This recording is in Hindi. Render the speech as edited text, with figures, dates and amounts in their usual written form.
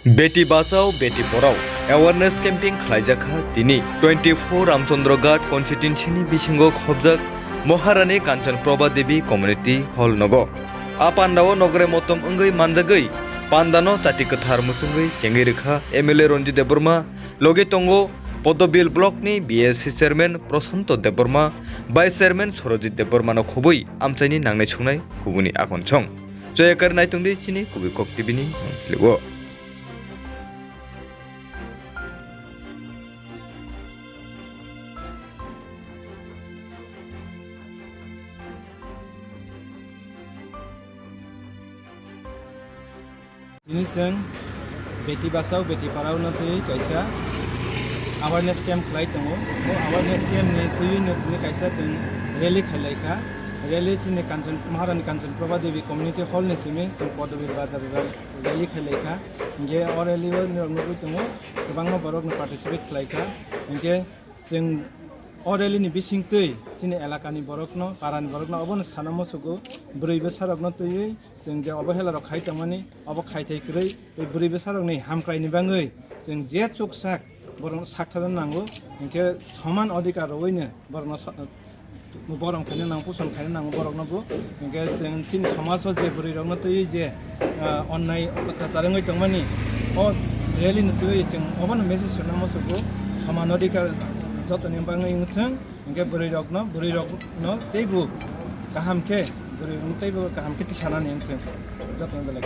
बेटी बचाओ बेटी पढ़ाओ एवारनेस कैम्पिं खालायजाखा दिनै 24 रामचंद्र घाट कन्स्टिट्युएन्सिनि बिसिङाव खबजाक महारानी कांचन प्रभा देवी कम्युनिटी हल नगो आ पान्डाव नगरे मतम अंगै मानजागै पान्दानो चाटी कथार मुसुङै केंगै रेखा एमएलए रंजित देबबर्मा लगे तंगो पदबिल ब्लकनि बीएससी चेयरमैन प्रशांत देबबर्मा वाइस चेयरमैन सरजित देबबर्मानो खबै आमचाइनि नांनाय संनाय गुबुननि आखन सं जयकर नायतुंदि चिनि कुबि कक टिभिनि लिगो ini seng beti bacao beti parao na tui kaisa awareness camp khlai tongo o awareness camp ni tui ni kaisa seng rally khlai ka rally chini kanchan maharani kanchan prabha devi community hall ni simi seng podobi bazar rally khlai ka nge o rally o ni tongo kwbangma borok ni participate khlai ka nge seng o rally ni bising tui chini elakani borokno parani borokno obono sanamo sugo Burwi Busarokno tui जों जे अबहेला खाइ तमानि अब खाइथाय क्रै बे बुरै बेसारनि हामख्रायनि बाङै जों जे चुकसाक बरं साखथारन नांगौ इनके समान अधिकार होइनो बरं बरं खायनो नांगौ पसन खायनो नांगौ बरंनबो इनके जों थिन समाज जे बुरै रंनो तै जे अन्नाय अत्याचारङै तमानि अ रेली न तै जों अबन मेसेज सुनामो सुगु समान अधिकार जतनि बाङै मुथों इनके बुरै रंनो तैबो गाहामखे Burwi Tisani yang jatuh dalam